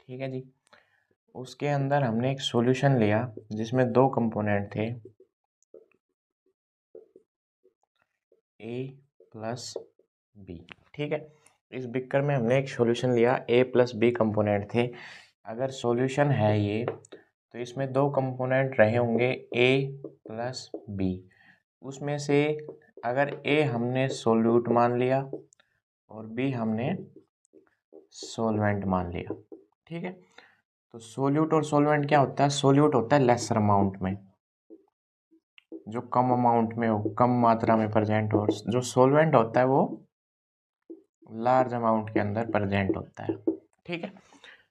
ठीक है जी। उसके अंदर हमने एक सॉल्यूशन लिया जिसमें दो कंपोनेंट थे, ए प्लस बी। ठीक है, इस बिकर में हमने एक सॉल्यूशन लिया, ए प्लस बी कंपोनेंट थे। अगर सॉल्यूशन है ये तो इसमें दो कंपोनेंट रहे होंगे ए प्लस बी। उसमें से अगर ए हमने सोल्यूट मान लिया और बी हमने सोलवेंट मान लिया। ठीक है, तो सोल्यूट और सोलवेंट क्या होता है? सोल्यूट होता है लेसर अमाउंट में, जो कम अमाउंट में हो, कम मात्रा में प्रेजेंट हो। जो सोलवेंट होता है वो लार्ज अमाउंट के अंदर प्रेजेंट होता है। ठीक है,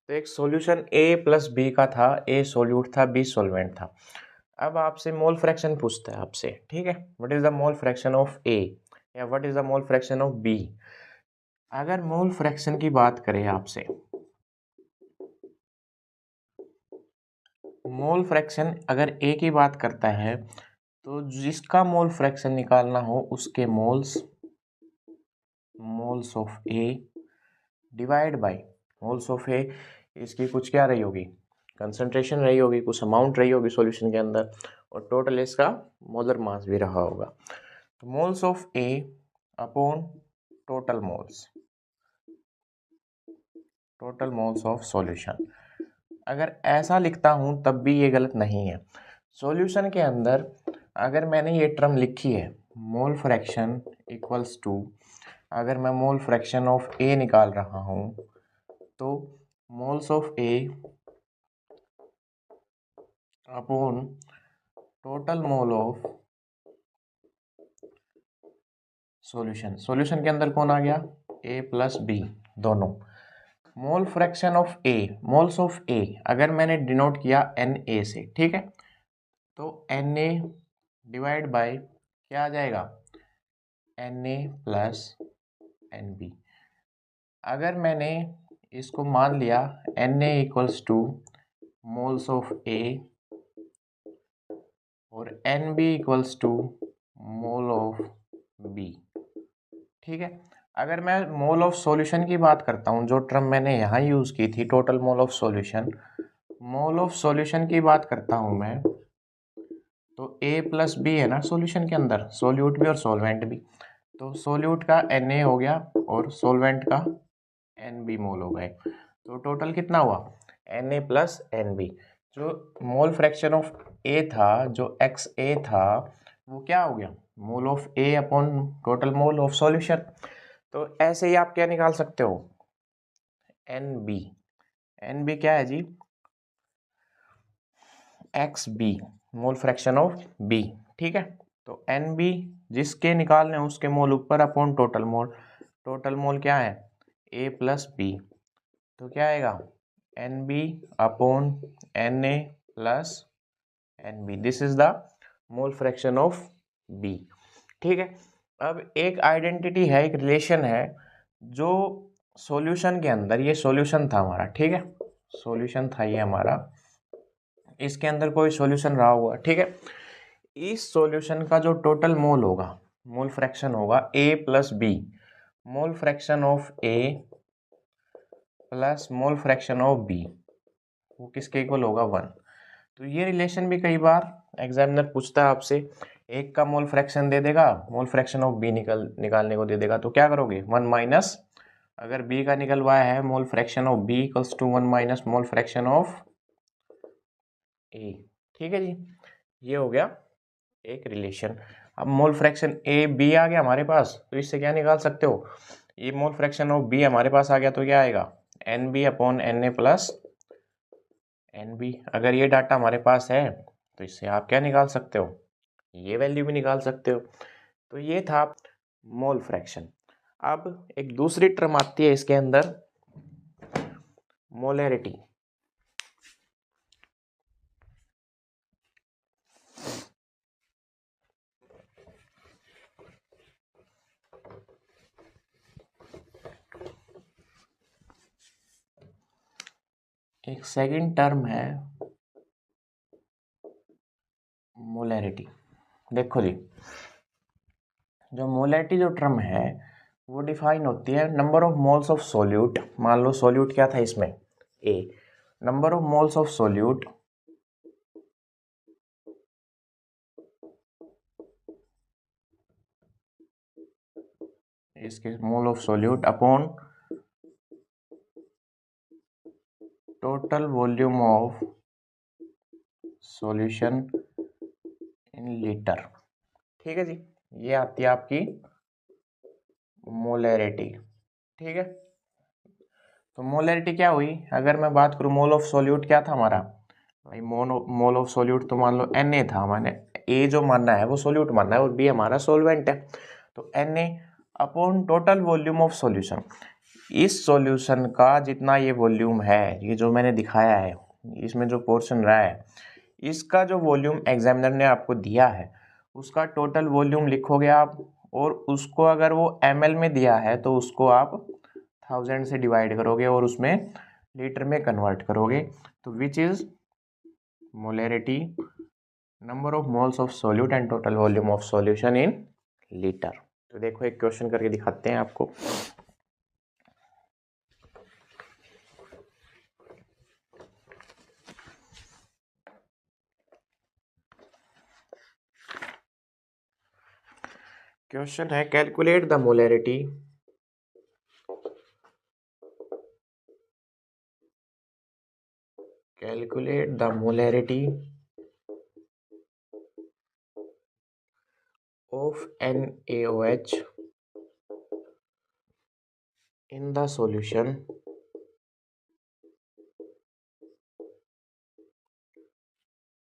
तो एक सॉल्यूशन ए प्लस बी का था, ए सोल्यूट था, बी सोलवेंट था। अब आपसे मोल फ्रैक्शन पूछता है आपसे, ठीक है, what is the mole fraction of A या what is the mole fraction of B. अगर मोल फ्रैक्शन की बात करें आपसे, मोल फ्रैक्शन अगर ए की बात करता है तो जिसका मोल फ्रैक्शन निकालना हो उसके moles of A divide by moles of A, इसकी कुछ क्या रही होगी, कंसंट्रेशन रही होगी, कुछ अमाउंट रही होगी सॉल्यूशन के अंदर, और टोटल इसका मोलर मास भी रहा होगा। तो moles of A upon total moles of solution. अगर ऐसा लिखता हूं तब भी ये गलत नहीं है। सॉल्यूशन के अंदर अगर मैंने ये टर्म लिखी है मोल फ्रैक्शन इक्वल्स टू, अगर मैं मोल फ्रैक्शन ऑफ ए निकाल रहा हूं तो moles of A upon total mole of solution. Solution के अंदर कौन आ गया? ए प्लस बी दोनों। Mole fraction of A, moles of A अगर मैंने डिनोट किया एन ए से, ठीक है, तो एन ए डिवाइड बाय क्या आ जाएगा? N A plus N B. अगर मैंने इसको मान लिया N A equals to moles of A और N B equals to mole of B. ठीक है, अगर मैं मोल ऑफ सॉल्यूशन की बात करता हूँ, जो टर्म मैंने यहाँ यूज की थी total mole of solution, mole of solution की बात करता हूँ मैं, तो ए प्लस बी है ना सॉल्यूशन के अंदर, सोल्यूट भी और सॉल्वेंट भी। तो सोल्यूट का एन ए हो गया और सॉल्वेंट का एन बी मोल हो गए, तो टोटल कितना हुआ? N A plus N B. जो मोल फ्रैक्शन ऑफ ए था, जो एक्स ए था, वो क्या हो गया? Mole of A upon total mole of solution. तो ऐसे ही आप क्या निकाल सकते हो? N B. एन बी क्या है जी? X B, mole fraction of B. ठीक है, तो एन बी जिसके निकालने उसके मोल ऊपर upon total mole. Total mole क्या है? A plus B. तो क्या आएगा? N B upon n A plus N B. This is the mole fraction of B. ठीक है, अब एक आइडेंटिटी है, एक रिलेशन है, जो सॉल्यूशन के अंदर, ये सॉल्यूशन था हमारा, ठीक है, सॉल्यूशन था ये हमारा, इसके अंदर कोई सॉल्यूशन रहा हुआ, ठीक है, इस सॉल्यूशन का जो टोटल मोल होगा, मोल फ्रैक्शन होगा A plus B, mole fraction of A plus mole fraction of B, वो किसके इक्वल होगा? 1। तो ये रिलेशन भी कई बार एग्जामिनर पूछता है आपसे, एक का मोल फ्रैक्शन दे देगा, मोल फ्रैक्शन ऑफ बी निकालने को दे देगा, तो क्या करोगे? 1 माइनस, अगर बी का निकलवाया है mole fraction of B equals to 1 minus mole fraction of A. ठीक है जी, ये हो गया एक रिलेशन। अब मोल फ्रैक्शन ए बी आ गया हमारे पास, तो इससे क्या निकाल सकते हो? ये मोल फ्रैक्शन ऑफ बी हमारे पास आ गया तो क्या आएगा? N B upon n A plus N B. अगर ये डाटा हमारे पास है तो इससे आप क्या निकाल सकते हो? ये वैल्यू भी निकाल सकते हो। तो ये था मोल फ्रैक्शन। अब एक दूसरी टर्म आती है इसके अंदर, मोलैरिटी। एक सेकंड टर्म है मोलैरिटी। देखो जी, जो मोलैरिटी जो टर्म है वो डिफाइन होती है number of moles of solute. मान लो सोल्यूट क्या था इसमें? A, number of moles of solute इसके mole of solute upon total volume of solution in litre. ठीक है जी, ये आती है आपकी मोलैरिटी। ठीक है, तो मोलैरिटी क्या हुई, अगर मैं बात करूं मोल ऑफ सोल्यूट क्या था हमारा भाई, मोल ऑफ सोल्यूट तो मान लो Na था, मैंने A जो मानना है वो सोल्यूट मानना है और B हमारा सोलवेंट है, तो Na upon total volume of solution. इस सॉल्यूशन का जितना ये वॉल्यूम है, ये जो मैंने दिखाया है, इसमें जो पोर्शन रहा है, इसका जो वॉल्यूम एग्जामिनर ने आपको दिया है उसका टोटल वॉल्यूम लिखोगे आप, और उसको अगर वो ml में दिया है तो उसको आप 1000 से डिवाइड करोगे और उसमें लीटर में कन्वर्ट करोगे, तो which is molarity, number of moles of solute and total volume of solution in litre. तो देखो एक क्वेश्चन करके दिखाते हैं आपको। क्वेश्चन है calculate the molarity of NaOH in the solution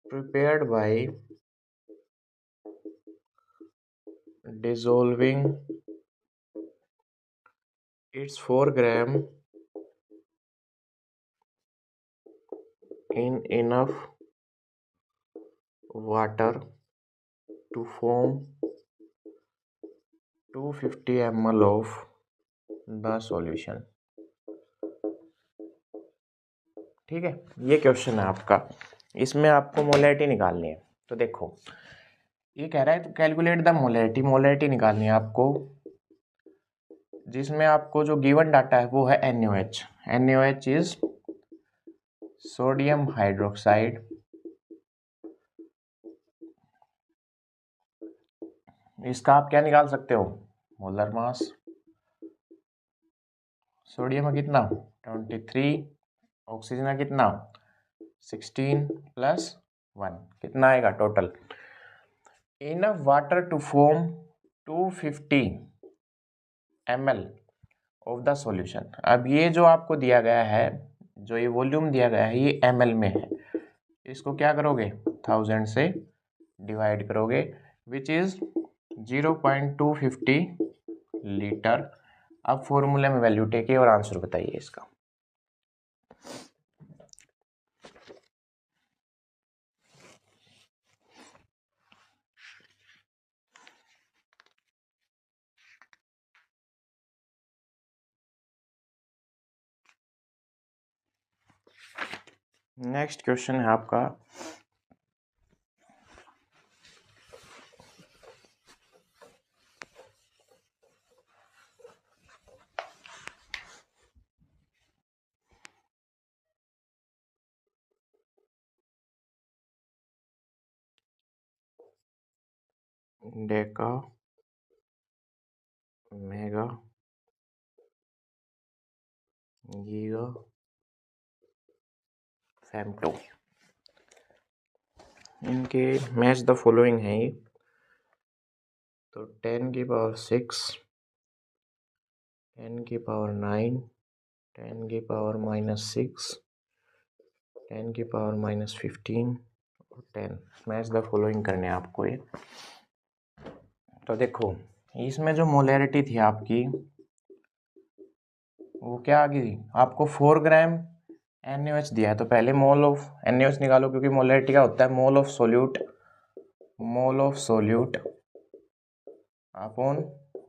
prepared by dissolving its 4 gram in enough water to form 250 ml of the solution। ठीक है, ये क्वेश्चन है आपका, इसमें आपको मोलैरिटी निकालनी है। तो देखो ये कह रहा है कैलकुलेट द मोलैरिटी, मोलैरिटी निकालनी है आपको, जिसमें आपको जो गिवन डाटा है वो है NaOH। NaOH is sodium hydroxide, इसका आप क्या निकाल सकते हो, मोलर मास। सोडियम है कितना 23, ऑक्सीजन है कितना 16 प्लस 1, कितना आएगा total, enough water to form 250 ml of the solution. अब ये जो आपको दिया गया है, जो ये वॉल्यूम दिया गया है ये ml में है, इसको क्या करोगे 1000 से डिवाइड करोगे, विच इज 0.250 लीटर। अब फॉर्मूले में वैल्यू टेके और आंसर बताइए इसका। नेक्स्ट क्वेश्चन है आपका डेका मेगा गीगा फेम्टो, इनके मैच द फॉलोइंग है ये, तो 10 की पावर 6, 10 की पावर 9, 10 की पावर -6, 10 की पावर -15 और 10, मैच द फॉलोइंग करने हैं आपको ये। तो देखो इसमें जो मोलैरिटी थी आपकी वो क्या आ गई, आपको 4 ग्राम NaOH दिया है, तो पहले मोल ऑफ NaOH निकालो, क्योंकि मोलैरिटी का होता है मोल of solute upon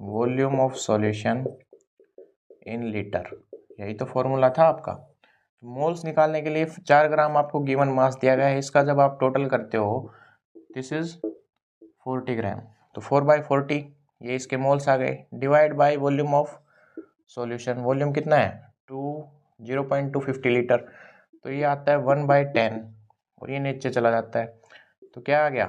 volume of solution in litre, यही तो फॉर्मूला था आपका। मोल्स निकालने के लिए 4 ग्राम आपको गिवन मास दिया गया है, इसका जब आप टोटल करते हो दिस इज 40 ग्राम, तो 4/40 ये इसके मोल्स आ गए, divide by volume of solution, volume कितना है 0.250 लीटर, तो ये आता है 1/10 और ये नीचे चला जाता है, तो क्या आ गया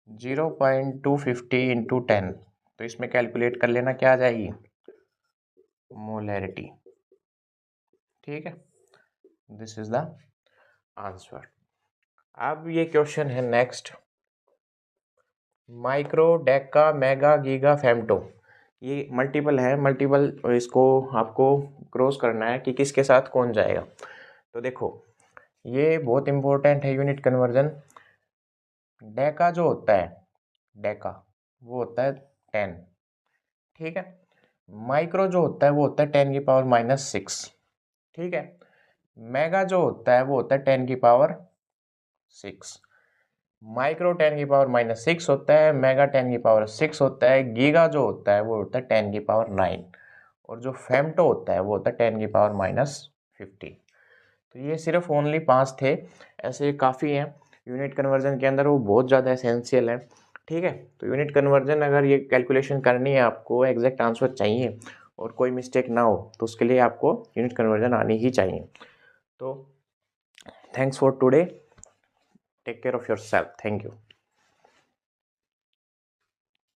0.250 इंटू 10। तो इसमें कैलकुलेट कर लेना क्या आ जाएगी, मोलैरिटी। ठीक है, दिस इज द आंसर। अब ये क्वेश्चन है next, micro, Deka, mega, giga, femto. ये मल्टीपल है, मल्टीपल इसको आपको क्रॉस करना है कि किसके साथ कौन जाएगा। तो देखो ये बहुत इंपॉर्टेंट है यूनिट कन्वर्जन। डेका जो होता है, डेका वो होता है 10, ठीक है। माइक्रो जो होता है वो होता है 10⁻⁻6, ठीक है। मेगा जो होता है वो होता है 10⁻6। माइक्रो 10⁻⁻6 होता है, मेगा 10⁻6 होता है, गीगा जो होता है वो होता है 10⁻9 और जो फेम्टो होता है वो होता है 10⁻50। तो ये सिर्फ ओनली 5 थे, ऐसे काफ़ी हैं यूनिट कन्वर्जन के अंदर, वो बहुत ज़्यादा एसेंशियल है। ठीक है, तो यूनिट कन्वर्जन अगर ये कैलकुलेशन करनी है, आपको एग्जैक्ट आंसर चाहिए और कोई मिस्टेक ना हो, तो उसके लिए आपको यूनिट कन्वर्जन आनी ही चाहिए। तो thanks for today, take care of yourself, thank you.